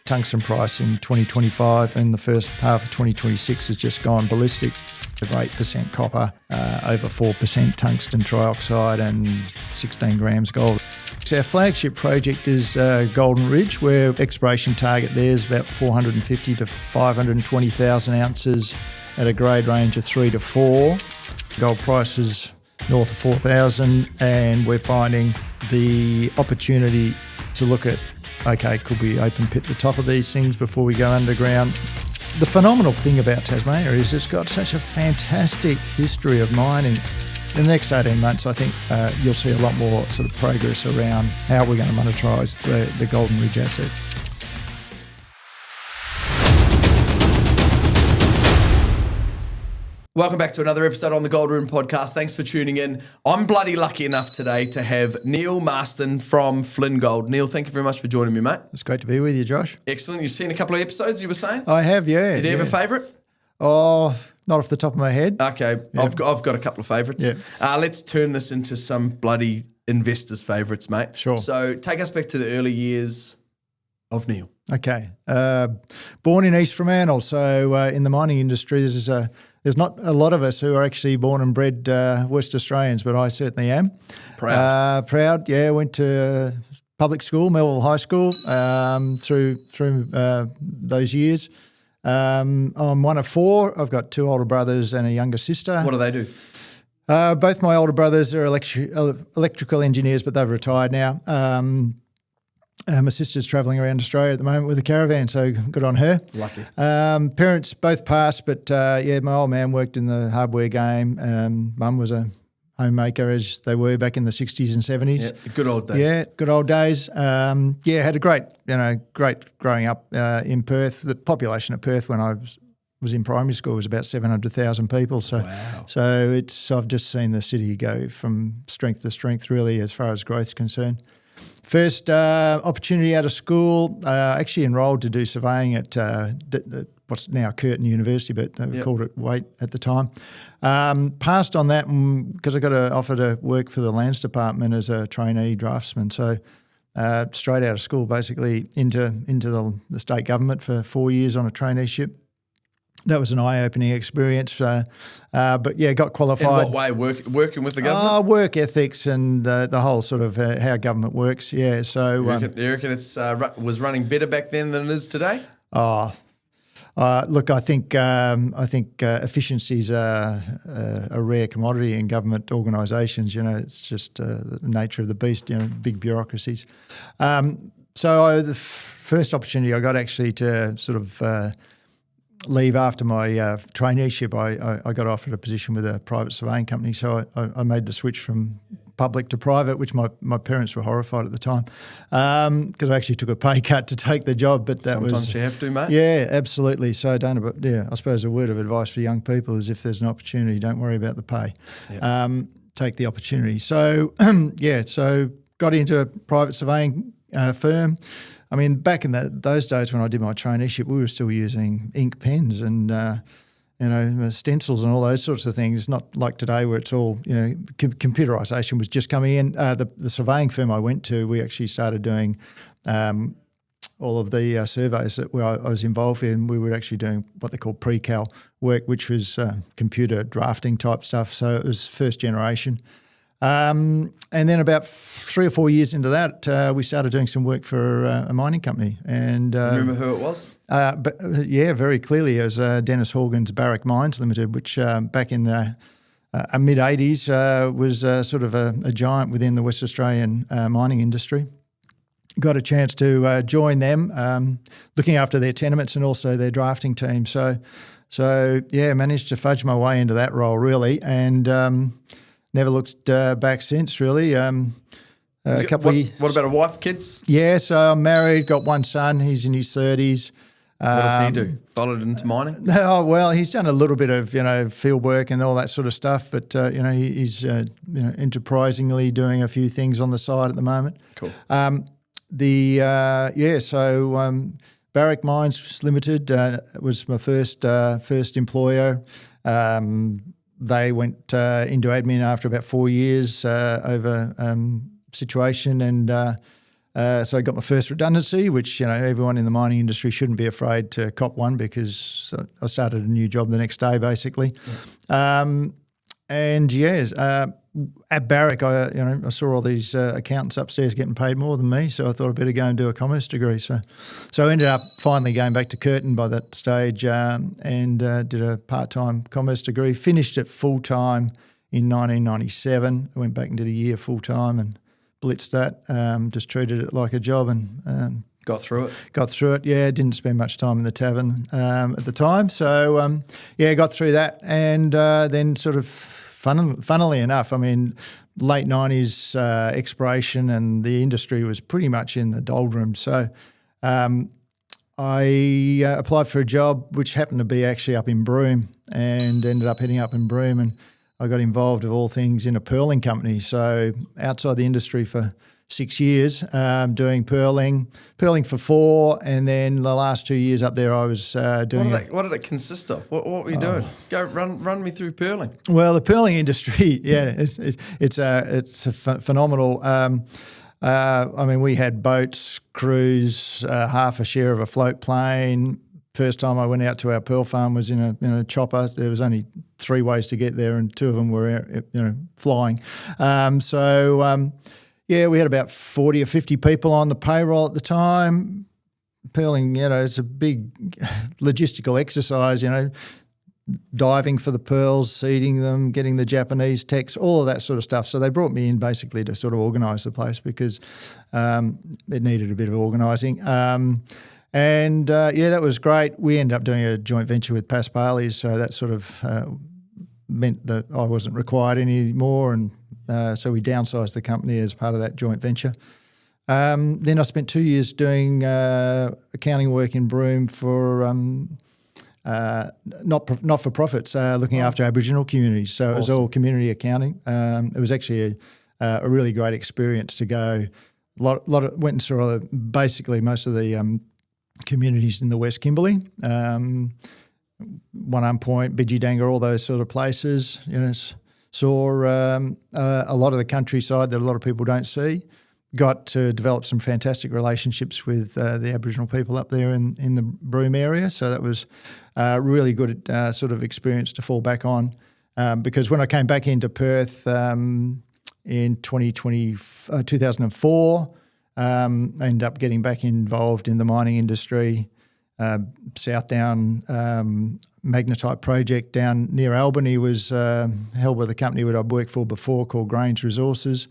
tungsten price in 2025, and the first half of 2026 has just gone ballistic. Over 8% copper, over 4% tungsten trioxide and 16 grams gold. So our flagship project is Golden Ridge, where exploration target there is about 450 to 520,000 ounces at a grade range of 3 to 4. Gold price is north of 4,000, and we're finding the opportunity to look at, okay, could we open pit the top of these things before we go underground? The phenomenal thing about Tasmania is it's got such a fantastic history of mining. In the next 18 months, I think you'll see a lot more sort of progress around how we're going to monetize the Golden Ridge asset. Welcome back to another episode on the Gold Room podcast. Thanks for tuning in. I'm bloody lucky enough today to have Neil Marston from Flynn Gold. Neil, thank you very much for joining me, mate. It's great to be with you, Josh. Excellent. You've seen a couple of episodes, you were saying? I have, yeah. Do you have a favourite? Oh, not off the top of my head. Okay, yeah. I've got a couple of favourites. Yeah. Let's turn this into some bloody investors' favourites, mate. Sure. So take us back to the early years of Neil. Okay. Born in East Fremantle, so in the mining industry, there's not a lot of us who are actually born and bred West Australians, but I certainly am. Proud, yeah. Went to public school, Melville High School, through those years. I'm one of four. I've got two older brothers and a younger sister. What do they do? Both my older brothers are electrical engineers, but they've retired now. My sister's travelling around Australia at the moment with a caravan, so good on her. Lucky. Parents both passed, but my old man worked in the hardware game. Mum was a homemaker, as they were back in the 60s and 70s. Yeah, good old days. Yeah, good old days. Had a great growing up in Perth. The population of Perth when I was in primary school was about 700,000 people. So, wow. So I've just seen the city go from strength to strength, really, as far as growth's concerned. First opportunity out of school, actually enrolled to do surveying at what's now Curtin University, but they called it Waite at the time. Passed on that because I got an offer to work for the Lands Department as a trainee draftsman. So straight out of school, basically into the state government for 4 years on a traineeship. That was an eye-opening experience, but got qualified. In what way? Working with the government? Work ethics and the whole sort of how government works. Yeah, so you reckon it's was running better back then than it is today? Look, I think efficiencies are a rare commodity in government organisations. You know, it's just the nature of the beast. You know, big bureaucracies. The first opportunity I got actually to sort of leave after my traineeship, I got offered a position with a private surveying company. So I made the switch from public to private, which my parents were horrified at the time because I actually took a pay cut to take the job. But sometimes you have to, mate. Yeah, absolutely. So I suppose a word of advice for young people is if there's an opportunity, don't worry about the pay. Yep. Take the opportunity. So so got into a private surveying firm. I mean, back in those days when I did my traineeship, we were still using ink pens and, stencils and all those sorts of things. Not like today where it's all, computerisation was just coming in. The surveying firm I went to, we actually started doing all of the surveys that I was involved in. We were actually doing what they call pre-cal work, which was computer drafting type stuff. So it was first generation. And then about 3 or 4 years into that, we started doing some work for a mining company. And remember who it was? Very clearly. It was Dennis Horgan's Barrick Mines Limited, which back in the mid-'80s was sort of a giant within the West Australian mining industry. Got a chance to join them, looking after their tenements and also their drafting team. So managed to fudge my way into that role, really, and never looked back since, really. What about a wife, kids? Yeah, so I'm married, got one son. He's in his 30s. What does he do? Followed into mining? Oh, well, he's done a little bit of, field work and all that sort of stuff, but, he's, enterprisingly doing a few things on the side at the moment. Cool. Barrick Mines Limited was my first employer. They went into admin after about 4 years over situation, and So I got my first redundancy, which, everyone in the mining industry shouldn't be afraid to cop one, because I started a new job the next day, basically. Yeah. At Barrick, I saw all these accountants upstairs getting paid more than me, so I thought I'd better go and do a commerce degree. So I ended up finally going back to Curtin by that stage, and did a part-time commerce degree. Finished it full-time in 1997. I went back and did a year full-time and blitzed that. Just treated it like a job and got through it. Got through it, yeah. Didn't spend much time in the tavern at the time. So, got through that, and then sort of funnily enough, late 90s exploration and the industry was pretty much in the doldrums. So I applied for a job which happened to be actually up in Broome, and ended up heading up in Broome, and I got involved, of all things, in a pearling company. So outside the industry for 6 years, doing pearling for 4, and then the last 2 years up there I was doing. What did it consist of? What were you doing? Go run me through pearling. Well, the pearling industry, it's a phenomenal. We had boats, crews, half a share of a float plane. First time I went out to our pearl farm was in a chopper. There was only 3 ways to get there, and 2 of them were flying. We had about 40 or 50 people on the payroll at the time. Pearling, it's a big logistical exercise, diving for the pearls, seeding them, getting the Japanese techs, all of that sort of stuff. So they brought me in basically to sort of organise the place, because it needed a bit of organising. That was great. We ended up doing a joint venture with Paspalis, so that sort of meant that I wasn't required anymore, and so we downsized the company as part of that joint venture. Then I spent 2 years doing accounting work in Broome for not-for-profits, looking after Aboriginal communities. So It was all community accounting. It was actually a really great experience to go. Went and saw basically most of the communities in the West Kimberley, One Point, Bidgidanga, all those sort of places. Saw a lot of the countryside that a lot of people don't see. Got to develop some fantastic relationships with the Aboriginal people up there in the Broome area. So that was a really good sort of experience to fall back on, because when I came back into Perth in 2004, I ended up getting back involved in the mining industry. Southdown magnetite project down near Albany was held by the company that I'd worked for before, called Grange Resources.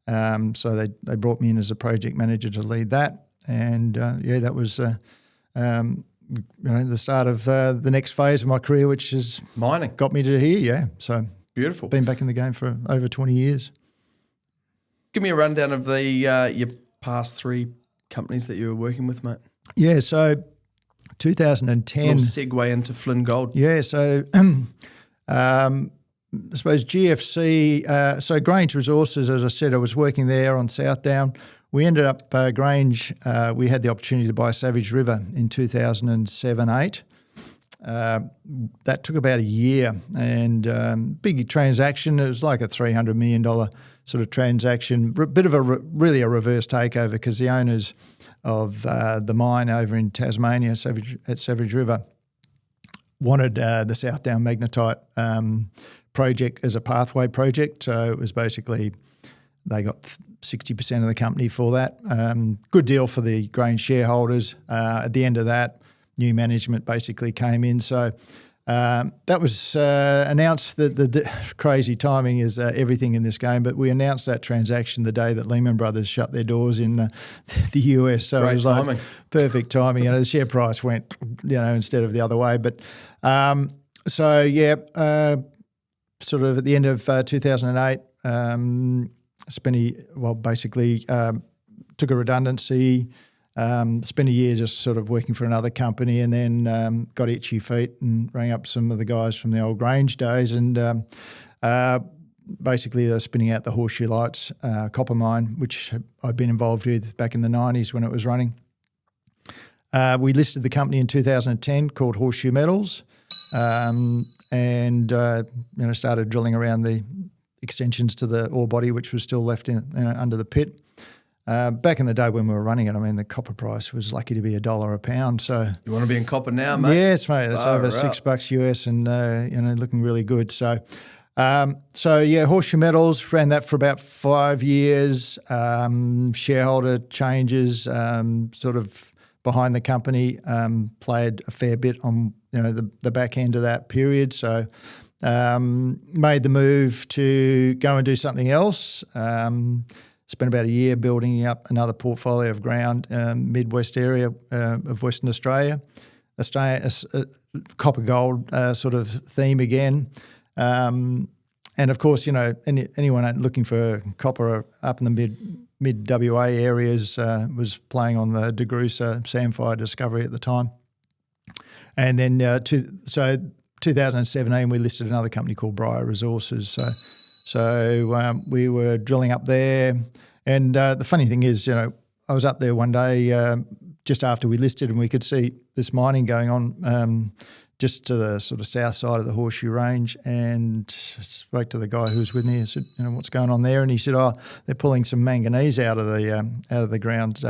So they brought me in as a project manager to lead that, and that was the start of the next phase of my career, which is mining. Got me to here, yeah. So beautiful. Been back in the game for over 20 years. Give me a rundown of the your past 3 companies that you were working with, mate. Yeah, so 2010. Little segue into Flynn Gold. Yeah, so I suppose GFC, so Grange Resources, as I said, I was working there on Southdown. We ended up, Grange, we had the opportunity to buy Savage River in 2007-8. That took about a year, and big transaction. It was like a $300 million sort of transaction, bit of really a reverse takeover, because the owners of the mine over in Tasmania, at Savage River, wanted the Southdown magnetite project as a pathway project. So it was basically they got 60% of the company for that. Good deal for the Grange shareholders. At the end of that, new management basically came in. So that was announced. The crazy timing is everything in this game, but we announced that transaction the day that Lehman Brothers shut their doors in the US. So great it was timing. like perfect timing. The share price went, instead of the other way. But sort of at the end of 2008, took a redundancy. Spent a year just sort of working for another company, and then got itchy feet and rang up some of the guys from the old Grange days, and basically they're spinning out the Horseshoe Lights copper mine, which I'd been involved with back in the 90s when it was running. We listed the company in 2010 called Horseshoe Metals, and started drilling around the extensions to the ore body, which was still left under the pit. back in the day when we were running it, I mean, the copper price was lucky to be $1 a pound. So you want to be in copper now, mate? Yes, mate. It's over $6 US and, looking really good. So, Horseshoe Metals, ran that for about 5 years. Shareholder changes, sort of behind the company, played a fair bit on, the back end of that period. So, made the move to go and do something else. Spent about a year building up another portfolio of ground, Midwest area of Western Australia. Copper gold sort of theme again. And of course, anyone looking for copper up in the mid WA areas was playing on the DeGrussa Samphire discovery at the time. And then 2017, we listed another company called Briar Resources. So we were drilling up there. And the funny thing is, I was up there one day just after we listed and we could see this mining going on just to the sort of south side of the Horseshoe Range, and spoke to the guy who was with me. I said, what's going on there? And he said, they're pulling some manganese out of the ground.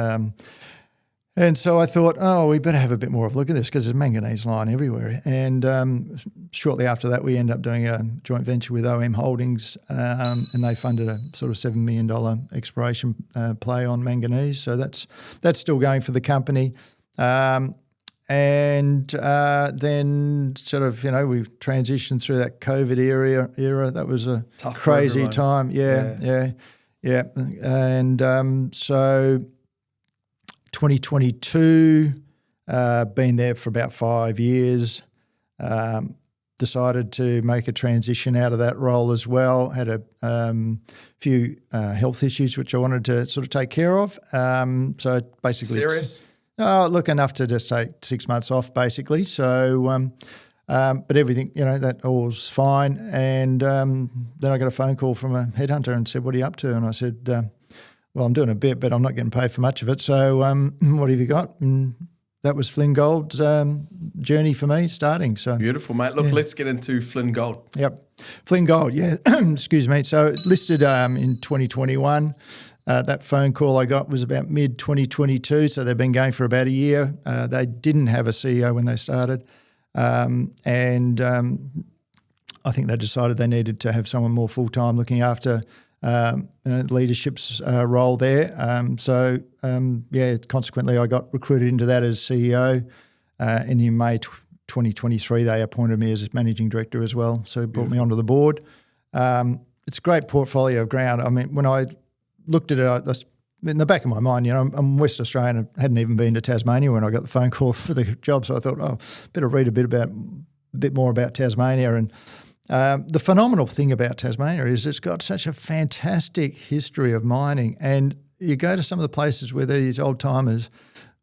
And so I thought, we better have a bit more of a look at this because there's manganese lying everywhere. And shortly after that, we ended up doing a joint venture with OM Holdings, and they funded a sort of $7 million exploration play on manganese. So that's still going for the company. And then sort of, we've transitioned through that COVID era. That was a tough, crazy time. Yeah. And so 2022, been there for about 5 years, decided to make a transition out of that role as well. Had a few health issues which I wanted to sort of take care of. So basically... Serious? Look, enough to just take 6 months off basically. So, but everything, that all was fine. And then I got a phone call from a headhunter and said, what are you up to? And I said... well, I'm doing a bit, but I'm not getting paid for much of it. So what have you got? And that was Flynn Gold's journey for me starting. So beautiful, mate. Look, let's get into Flynn Gold. Yep. Flynn Gold, yeah. Excuse me. So it listed in 2021. That phone call I got was about mid-2022, so they've been going for about a year. They didn't have a CEO when they started. And I think they decided they needed to have someone more full-time looking after leadership's role there. Consequently, I got recruited into that as CEO. And in May 2023, they appointed me as managing director as well. So it brought me onto the board. It's a great portfolio of ground. I mean, when I looked at it, in the back of my mind, I'm West Australian. I hadn't even been to Tasmania when I got the phone call for the job. So I thought, better read a bit more about Tasmania. And the phenomenal thing about Tasmania is it's got such a fantastic history of mining. And you go to some of the places where these old timers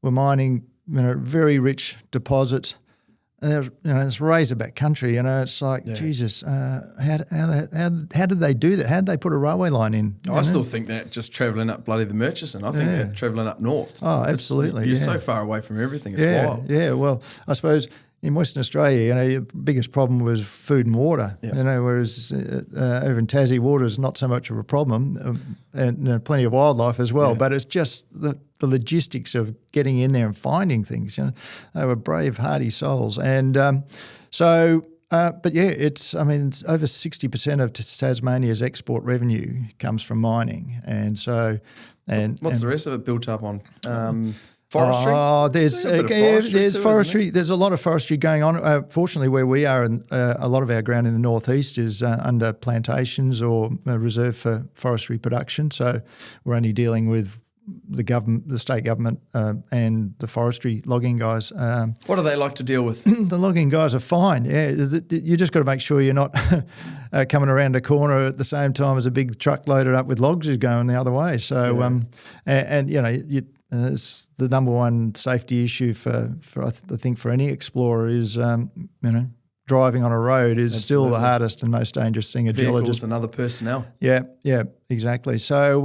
were mining, very rich deposits. And it's razorback country. It's like, Jesus, how did they do that? How did they put a railway line in? I still think that just travelling up bloody the Murchison. I think they're travelling up north. Oh, absolutely. You're so far away from everything. It's wild. Yeah, well, I suppose in Western Australia, your biggest problem was food and water. Whereas over in Tassie, water is not so much of a problem, and plenty of wildlife as well. But it's just the logistics of getting in there and finding things. They were brave, hardy souls, and it's over 60% of Tasmania's export revenue comes from mining, and so what's the rest of it built up on? Forestry? There's forestry. There's a lot of forestry going on. Fortunately, where we are, a lot of our ground in the northeast is under plantations or reserved for forestry production. So we're only dealing with the government, the state government, and the forestry logging guys. What do they like to deal with? The logging guys are fine. Yeah, you just got to make sure you're not coming around a corner at the same time as a big truck loaded up with logs is going the other way. So, it's the number one safety issue for I think for any explorer is driving on a road is still the hardest and most dangerous thing. Vehicles and other personnel. Yeah, exactly. So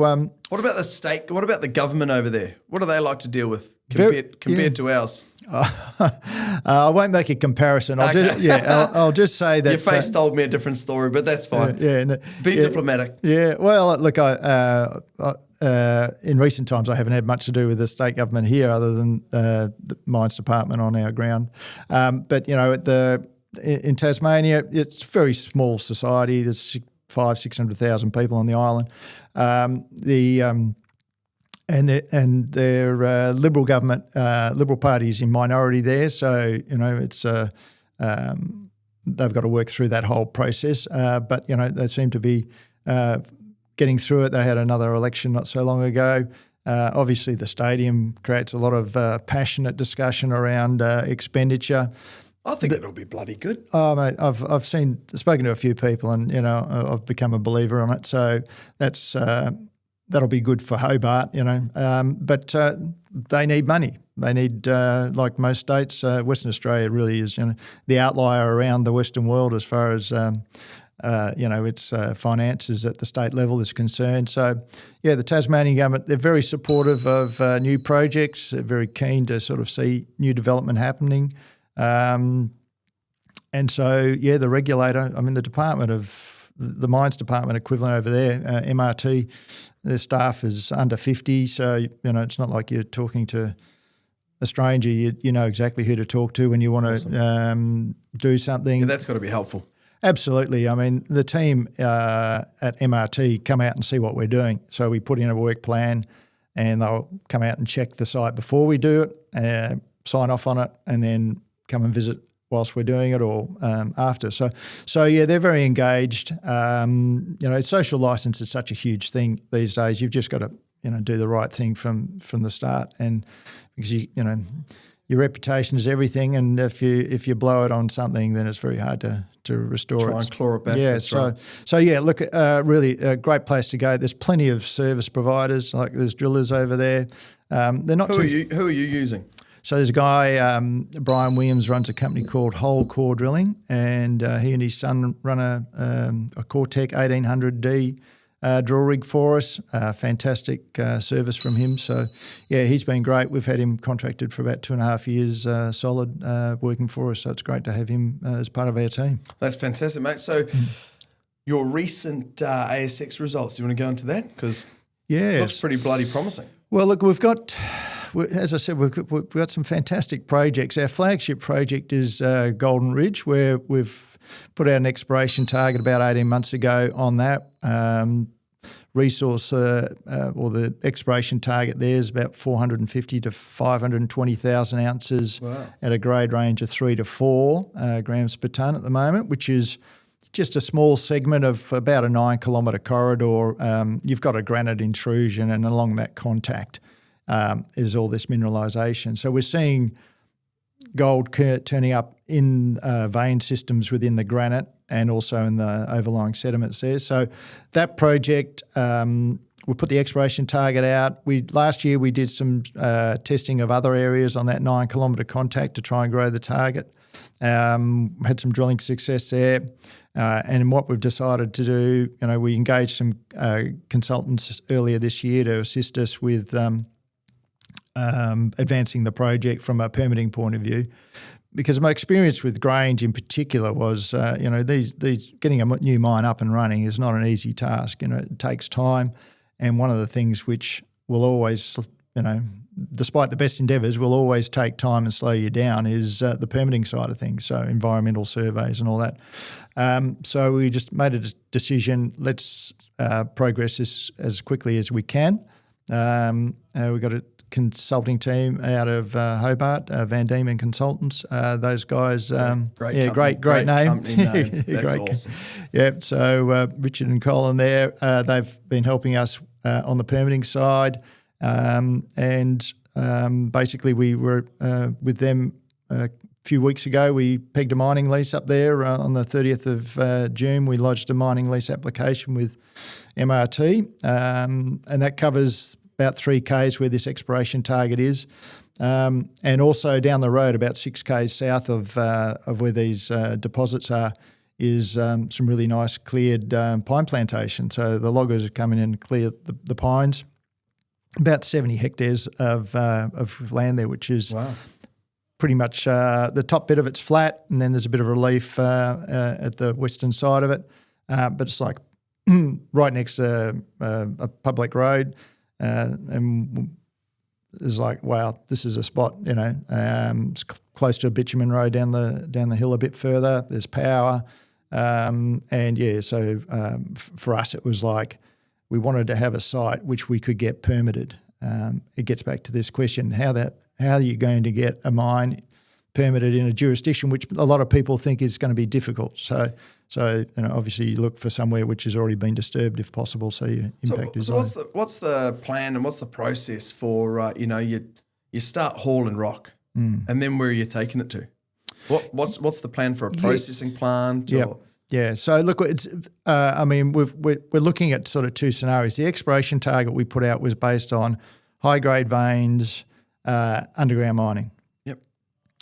what about the state? What about the government over there? What do they like to deal with compared to ours? I won't make a comparison. I'll just say that your face told me a different story, but that's fine. Be diplomatic. Yeah. Well, look, in recent times, I haven't had much to do with the state government here, other than the mines department on our ground. But in Tasmania, it's a very small society. There's 600,000 people on the island. And their Liberal government, Liberal Party is in minority there, so it's they've got to work through that whole process. But they seem to be getting through it. They had another election not so long ago. Obviously, the stadium creates a lot of passionate discussion around expenditure. I think it'll be bloody good. Oh, mate, I've spoken to a few people, and I've become a believer on it. So that'll be good for Hobart, But they need money. They need, like most states, Western Australia really is, the outlier around the Western world as far as its finances at the state level is concerned. So, the Tasmanian government, they're very supportive of new projects. They're very keen to sort of see new development happening. And so, the regulator, the department of the mines department equivalent over there, MRT, their staff is under 50. So, it's not like you're talking to a stranger. You know exactly who to talk to when you want to do something. Yeah, that's got to be helpful. Absolutely. The team at MRT come out and see what we're doing. So we put in a work plan, and they'll come out and check the site before we do it, sign off on it, and then come and visit whilst we're doing it or after. So they're very engaged. Social license is such a huge thing these days. You've just got to do the right thing from the start, and because your reputation is everything, and if you blow it on something, then it's very hard to restore it. Try and claw it back. Yeah, look, really a great place to go. There's plenty of service providers, like there's drillers over there. They're not. Who are you using? So there's a guy, Brian Williams, runs a company called Whole Core Drilling, and he and his son run a Cortec 1800D drill rig for us. Fantastic service from him. So, he's been great. We've had him contracted for about 2.5 years solid working for us, so it's great to have him as part of our team. That's fantastic, mate. So your recent ASX results, do you want to go into that? Because it looks pretty bloody promising. Well, look, as I said, we've got some fantastic projects. Our flagship project is Golden Ridge, where we've put out an exploration target about 18 months ago on that. Resource or the exploration target there is about 450 to 520,000 ounces at a grade range of 3 to 4 grams per tonne at the moment, which is just a small segment of about a 9-kilometre corridor. You've got a granite intrusion, and along that contact is all this mineralisation. So we're seeing gold turning up in vein systems within the granite and also in the overlying sediments there. So that project, we put the exploration target out. Last year we did some testing of other areas on that 9-kilometre contact to try and grow the target. Had some drilling success there. And what we've decided to do, we engaged some consultants earlier this year to assist us with advancing the project from a permitting point of view, because my experience with Grange in particular was, these getting a new mine up and running is not an easy task. It takes time, and one of the things which will always, despite the best endeavours, will always take time and slow you down is the permitting side of things, so environmental surveys and all that. So we just made a decision, let's progress this as quickly as we can. We've got a consulting team out of Hobart, Van Diemen Consultants. Those guys, great name. That's awesome. Yeah, so Richard and Colin there, they've been helping us on the permitting side, and basically we were with them a few weeks ago. We pegged a mining lease up there on the 30th of June. We lodged a mining lease application with MRT, and that covers about 3 k's where this exploration target is, and also down the road about 6 k's south of where these deposits are is some really nice cleared pine plantation. So the loggers have come in and cleared the pines, about 70 hectares of land there, which is pretty much the top bit of it's flat, and then there's a bit of relief at the western side of it, but it's like right next to a public road. and it was like, wow, this is a spot. It's close to a bitumen road down the hill a bit further. There's power, for us it was like we wanted to have a site which we could get permitted. It gets back to this question: how are you going to get a mine permitted in a jurisdiction which a lot of people think is going to be difficult? So obviously you look for somewhere which has already been disturbed if possible, so your impact is low. What's the plan and what's the process for you start hauling rock and then where are you taking it to? What's the plan for a processing plant? Yeah. So look, it's we're looking at sort of two scenarios. The exploration target we put out was based on high grade veins, underground mining. Yep.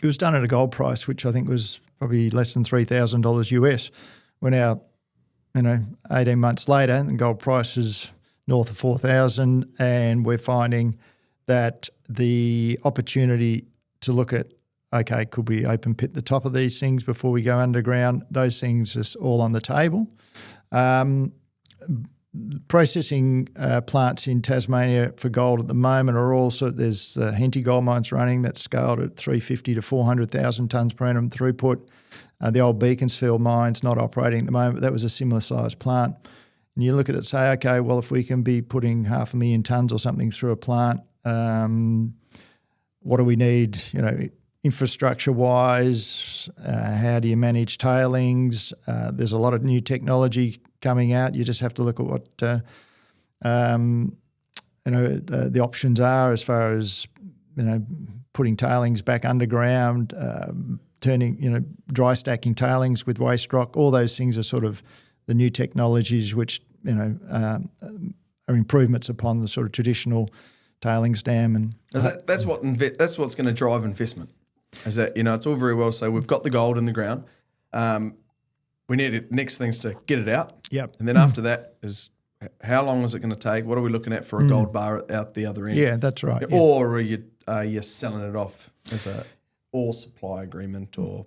It was done at a gold price which I think was probably less than $3,000 US. We're now, 18 months later, and gold price is north of 4,000, and we're finding that the opportunity to look at, okay, could we open pit the top of these things before we go underground? Those things are all on the table. Processing plants in Tasmania for gold at the moment are also, there's Henty Gold Mines running that's scaled at 350 to 400,000 tonnes per annum throughput. The old Beaconsfield mine's not operating at the moment, but that was a similar size plant. And you look at it and say, okay, well, if we can be putting 500,000 tonnes or something through a plant, what do we need, infrastructure-wise? How do you manage tailings? There's a lot of new technology coming out. You just have to look at what the options are as far as putting tailings back underground, turning dry stacking tailings with waste rock. All those things are sort of the new technologies which are improvements upon the sort of traditional tailings dam. And that's what's going to drive investment. Is that it's all very well. So we've got the gold in the ground. We need it. Next thing's to get it out. Yep. And then after that is how long is it going to take? What are we looking at for a gold bar out the other end? Yeah, that's right. Yeah. Or are you selling it off as a ore supply agreement or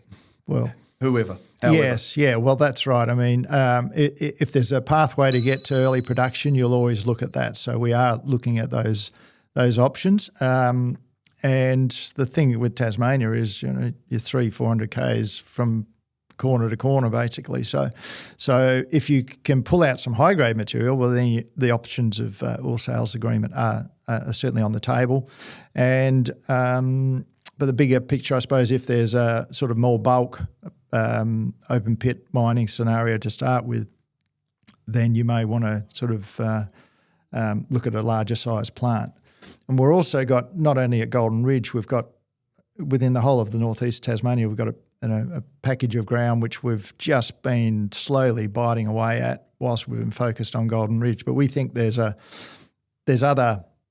whoever? However. Yes, yeah. Well, that's right. I mean, if there's a pathway to get to early production, you'll always look at that. So we are looking at those options. And the thing with Tasmania is, you're 300-400 k's from corner to corner, basically. So if you can pull out some high grade material, well, then the options of ore sales agreement are certainly on the table. And but the bigger picture, I suppose, if there's a sort of more bulk open pit mining scenario to start with, then you may want to sort of look at a larger size plant. And we're also got, not only at Golden Ridge, we've got within the whole of the northeast Tasmania, we've got a package of ground which we've just been slowly biting away at whilst we've been focused on Golden Ridge. But we think there's other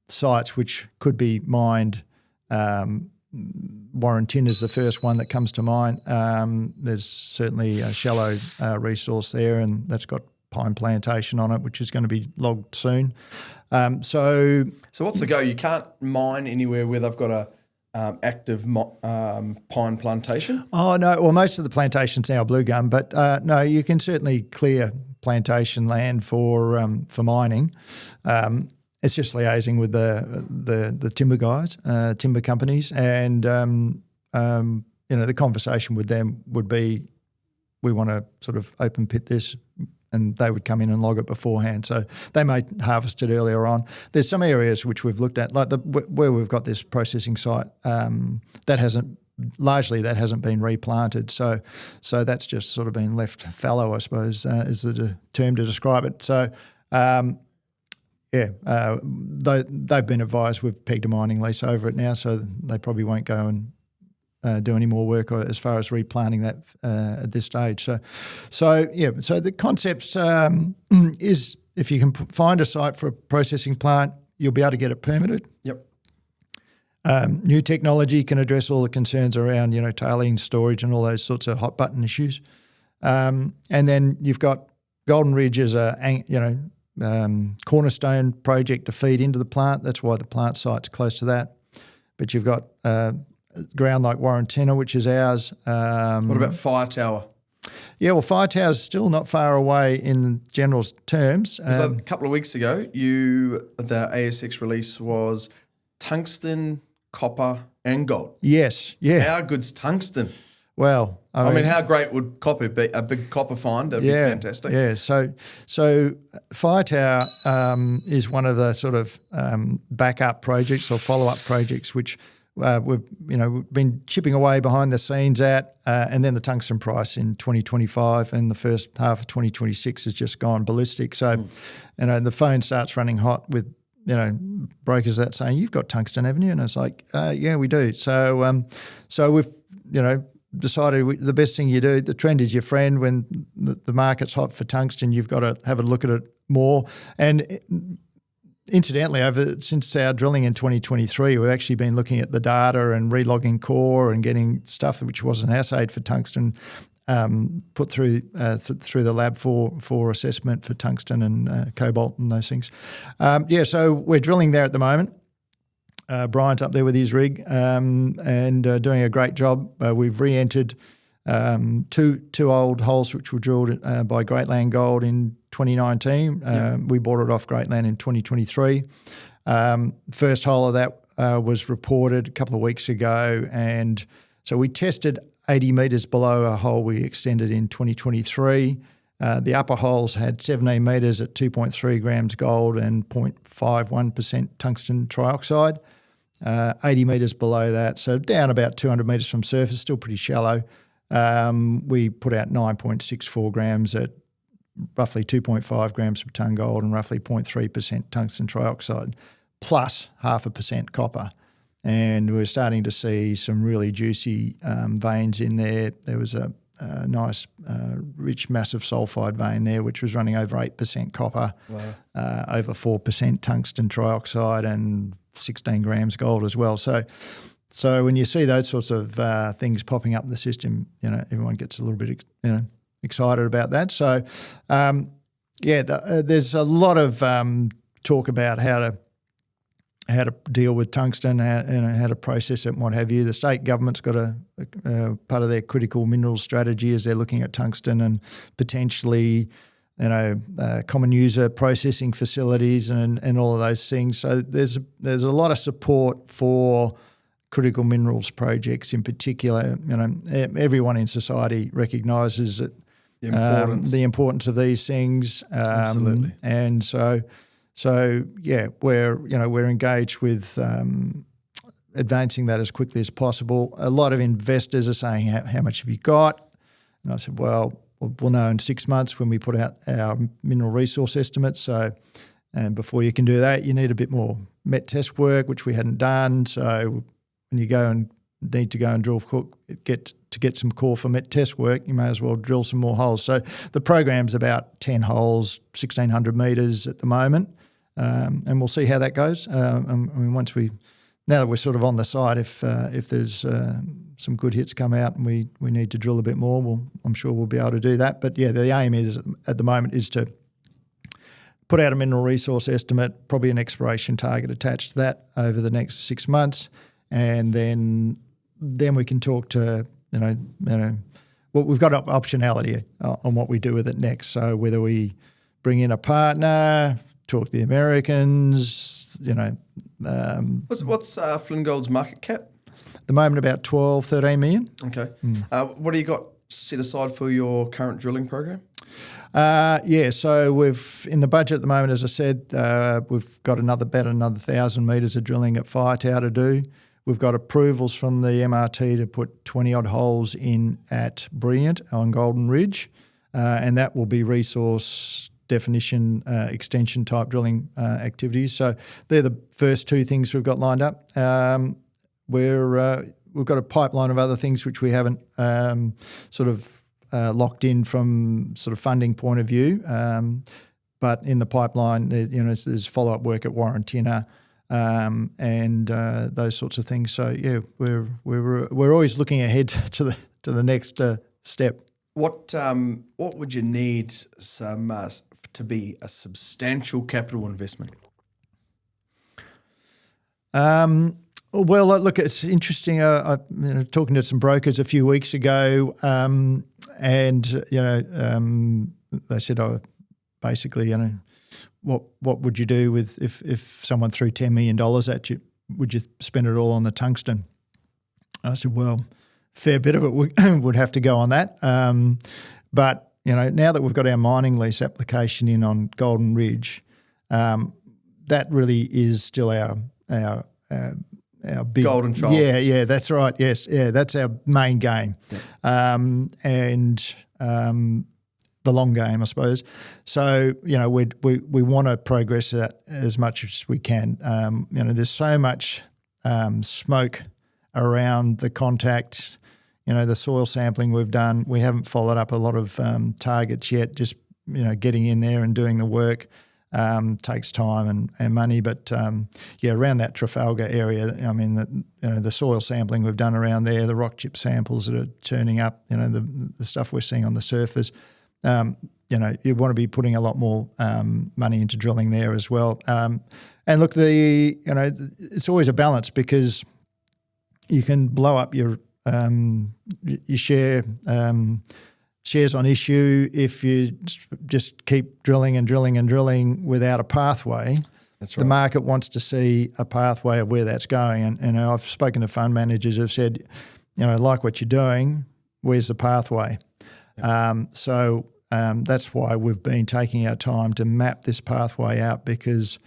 sites which could be mined. Warrentin is the first one that comes to mind. There's certainly a shallow resource there, and that's got pine plantation on it, which is going to be logged soon. So what's the go? You can't mine anywhere where they've got a active pine plantation? Oh, no. Well, most of the plantation's now blue gum, but no, you can certainly clear plantation land for mining. It's just liaising with the timber guys, timber companies, and the conversation with them would be, we want to sort of open pit this, and they would come in and log it beforehand. So they may harvest it earlier on. There's some areas which we've looked at, like where we've got this processing site, that hasn't been replanted. So that's just sort of been left fallow, I suppose, is the term to describe it. So they've been advised we've pegged a mining lease over it now, so they probably won't go and do any more work as far as replanting that at this stage. So the concept is, if you can find a site for a processing plant, you'll be able to get it permitted. Yep. New technology can address all the concerns around, tailings storage and all those sorts of hot button issues. And then you've got Golden Ridge as a cornerstone project to feed into the plant. That's why the plant site's close to that. But you've got ground like Warrentina, which is ours. What about Firetower? Yeah, well, Firetower's still not far away in general terms. So a couple of weeks ago, the ASX release was tungsten, copper, and gold. Yes, yeah. How good's tungsten? Well, I mean, how great would copper be? A big copper find, that'd be fantastic. Yeah, so Firetower is one of the sort of backup projects or follow-up projects which we've been chipping away behind the scenes at, and then the tungsten price in 2025 and the first half of 2026 has just gone ballistic. So, the phone starts running hot with brokers that saying, "You've got tungsten, haven't you?" And it's like, "Yeah, we do." So we've decided the best thing you do, the trend is your friend. When the market's hot for tungsten, you've got to have a look at it more. And incidentally, since our drilling in 2023, we've actually been looking at the data and relogging core and getting stuff which wasn't assayed for tungsten put through the lab for assessment for tungsten and cobalt and those things. So we're drilling there at the moment. Brian's up there with his rig and doing a great job. We've re-entered two old holes which were drilled by Greatland Gold in 2019. We bought it off Greatland in 2023. First hole of that was reported a couple of weeks ago, and so we tested 80 metres below a hole we extended in 2023. The upper holes had 17 metres at 2.3 grams gold and 0.51% tungsten trioxide. 80 metres below that, so down about 200 metres from surface, still pretty shallow. We put out 9.64 grams at roughly 2.5 grams per tonne gold and roughly 0.3% tungsten trioxide, plus 0.5% copper. And we're starting to see some really juicy veins in there. There was a nice, rich, massive sulfide vein there, which was running over 8% copper, over 4% tungsten trioxide, and 16 grams gold as well. So when you see those sorts of things popping up in the system, everyone gets a little bit, excited about that. So, there's a lot of talk about how to deal with tungsten, how to process it and what have you. The state government's got a part of their critical mineral strategy is they're looking at tungsten and potentially, common user processing facilities and all of those things. So there's a lot of support for critical minerals projects in particular. Everyone in society recognises that the importance of these things. Absolutely. And so we're engaged with advancing that as quickly as possible. A lot of investors are saying, how much have you got? And I said, well, we'll know in 6 months when we put out our mineral resource estatements. So, and before you can do that, you need a bit more met test work, which we hadn't done. So when you need to go and drill, get some core for met test work, you may as well drill some more holes. So the program's about 10 holes, 1,600 metres at the moment, and we'll see how that goes. Now that we're sort of on the side, if there's some good hits come out and we need to drill a bit more, I'm sure we'll be able to do that. But yeah, the aim is at the moment is to put out a mineral resource estimate, probably an exploration target attached to that over the next 6 months, and then we can talk to well, we've got optionality on what we do with it next. So whether we bring in a partner, talk to the Americans, What's Flynn Gold's market cap? At the moment, about 12, 13 million. Okay. What do you got set aside for your current drilling program? So we've in the budget at the moment, as I said, we've got another 1,000 metres of drilling at Firetower to do. We've got approvals from the MRT to put 20-odd holes in at Brilliant on Golden Ridge, and that will be resource definition extension type drilling activities. So they're the first two things we've got lined up. We've got a pipeline of other things which we haven't locked in from sort of funding point of view, but in the pipeline, there's follow-up work at Warrantina. And those sorts of things. So yeah, we're always looking ahead to the next step. What would you need to be a substantial capital investment? Well, look, it's interesting. Talking to some brokers a few weeks ago, And they said, basically, what would you do with if someone threw $10 million at you? Would you spend it all on the tungsten? I said, well, fair bit of it would have to go on that. But now that we've got our mining lease application in on Golden Ridge, that really is still our big golden child. Yeah, that's right. Yes, yeah, that's our main game, and the long game, I suppose. So we want to progress that as much as we can. There's so much smoke around the contact. The soil sampling we've done. We haven't followed up a lot of targets yet. Just getting in there and doing the work. Takes time and money, but around that Trafalgar area, I mean, the soil sampling we've done around there, the rock chip samples that are turning up, the stuff we're seeing on the surface, you want to be putting a lot more money into drilling there as well. And look, it's always a balance because you can blow up your shares on issue if you just keep drilling and drilling and drilling without a pathway. That's right. The market wants to see a pathway of where that's going. And I've spoken to fund managers who have said, like what you're doing, where's the pathway? Yep. So that's why we've been taking our time to map this pathway out because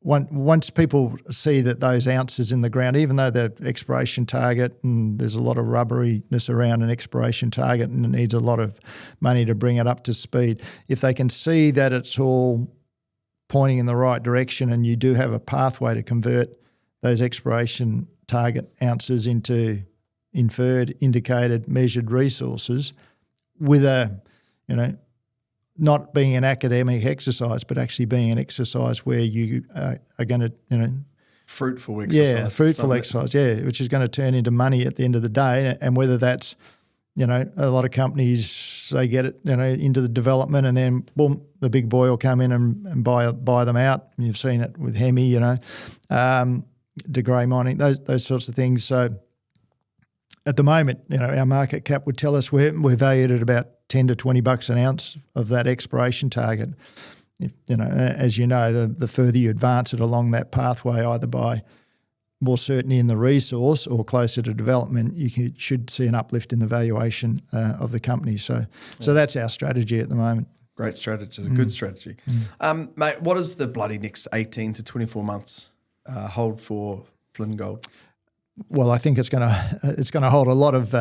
once people see that those ounces in the ground, even though the exploration target and there's a lot of rubberiness around an exploration target and it needs a lot of money to bring it up to speed, if they can see that it's all pointing in the right direction and you do have a pathway to convert those exploration target ounces into inferred, indicated, measured resources with a, not being an academic exercise, but actually being an exercise where you are going to, fruitful exercise. Yeah, fruitful exercise, which is going to turn into money at the end of the day. And whether that's, a lot of companies, they get it, into the development and then, boom, the big boy will come in and buy them out. And you've seen it with Hemi, De Grey Mining, those sorts of things. So at the moment, our market cap would tell us we're valued at about $10 to $20 an ounce of that exploration target. As the further you advance it along that pathway, either by more certainty in the resource or closer to development, you should see an uplift in the valuation of the company. So that's our strategy at the moment. Great strategy. It's a good strategy. Mate, what does the bloody next 18 to 24 months hold for Flynn Gold? Well, I think it's going to hold a lot of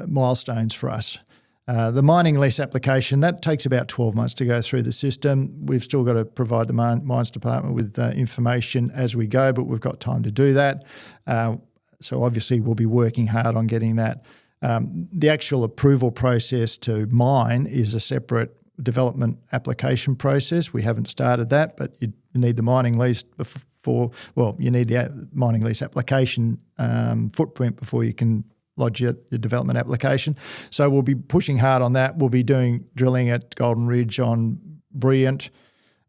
milestones for us. The mining lease application, that takes about 12 months to go through the system. We've still got to provide the mines department with information as we go, but we've got time to do that. So obviously we'll be working hard on getting that. The actual approval process to mine is a separate development application process. We haven't started that, but you need the mining lease you need the mining lease application footprint before you can lodge your development application. So we'll be pushing hard on that. We'll be doing drilling at Golden Ridge on Brilliant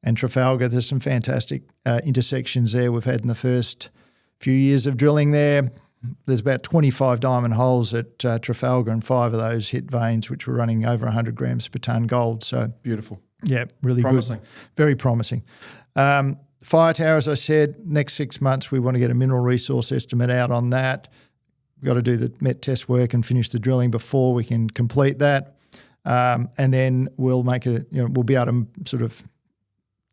and Trafalgar. There's some fantastic intersections there we've had in the first few years of drilling there. There's about 25 diamond holes at Trafalgar and 5 of those hit veins which were running over 100 grams per tonne gold. So beautiful. Yeah, really promising. Good. Very promising. Firetower, as I said, next 6 months we want to get a mineral resource estimate out on that. We've got to do the met test work and finish the drilling before we can complete that. And then we'll we'll be able to sort of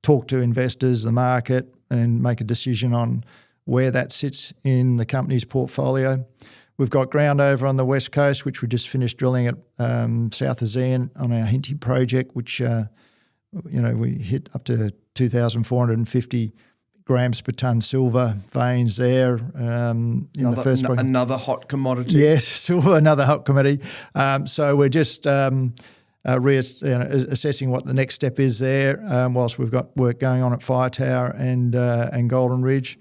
talk to investors, the market, and make a decision on where that sits in the company's portfolio. We've got ground over on the West Coast, which we just finished drilling at south of Zayan on our Hinty project, which, we hit up to 2,450 grams per tonne silver veins there the first project. Another hot commodity. Yes, silver, another hot commodity. So we're just assessing what the next step is there whilst we've got work going on at Firetower and Golden Ridge.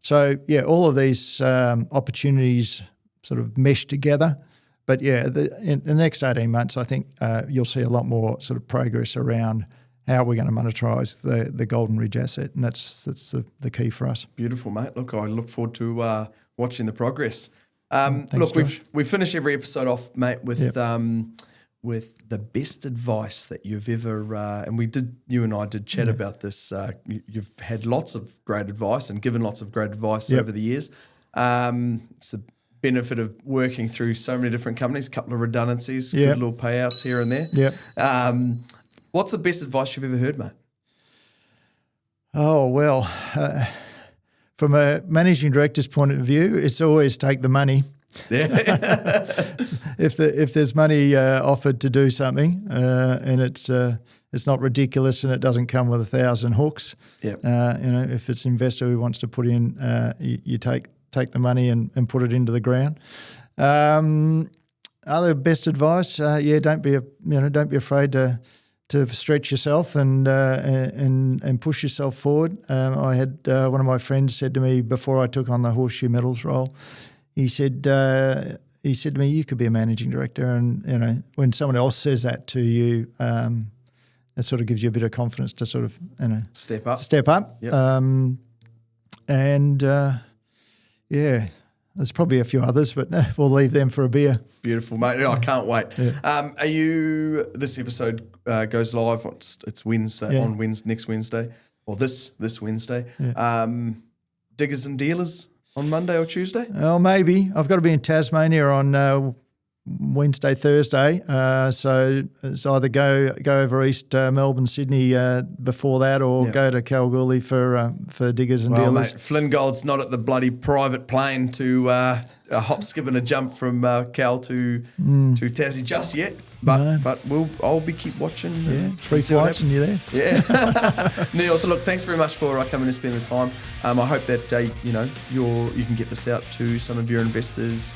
So, all of these opportunities sort of mesh together. But, in the next 18 months, I think you'll see a lot more sort of progress around how we're going to monetize the Golden Ridge asset, and that's the key for us. Beautiful, mate. Look, I look forward to watching the progress. Thanks, Look, Josh. we finish every episode off, mate, with the best advice that you've ever, and you and I did chat about this. You've had lots of great advice and given lots of great advice over the years. It's the benefit of working through so many different companies, a couple of redundancies, good little payouts here and there. Yep. What's the best advice you've ever heard, mate? Oh, well, from a managing director's point of view, it's always take the money. Yeah. If there's money offered to do something and it's not ridiculous and it doesn't come with 1,000 hooks, if it's an investor who wants to put in, you take the money and put it into the ground. Other best advice, don't be afraid to stretch yourself and push yourself forward. I had one of my friends said to me before I took on the Horseshoe Metals role, he said to me, "You could be a managing director," and when someone else says that to you, it sort of gives you a bit of confidence to sort of step up. Yep. There's probably a few others, but we'll leave them for a beer. Beautiful, mate. I can't wait. Yeah. This episode goes live. It's Wednesday on next Wednesday, or this Wednesday. Yeah. Diggers and dealers on Monday or Tuesday? Oh, maybe. I've got to be in Tasmania on Wednesday, Thursday. So it's either go over east Melbourne, Sydney before that, or go to Kalgoorlie for diggers and dealers. Mate, Flynn Gold's not at the bloody private plane to a hop, skip and a jump from Cal to Tassie just yet. But I'll keep watching. Yeah, 3 flights and you're there. Yeah. Neil, look, thanks very much for coming and spending the time. I hope that you can get this out to some of your investors,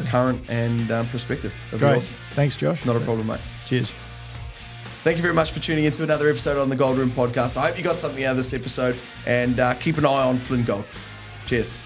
current and prospective. That'd be awesome. Thanks, Josh. Not a problem, mate. Cheers. Thank you very much for tuning into another episode on the Gold Room Podcast. I hope you got something out of this episode, and keep an eye on Flynn Gold. Cheers.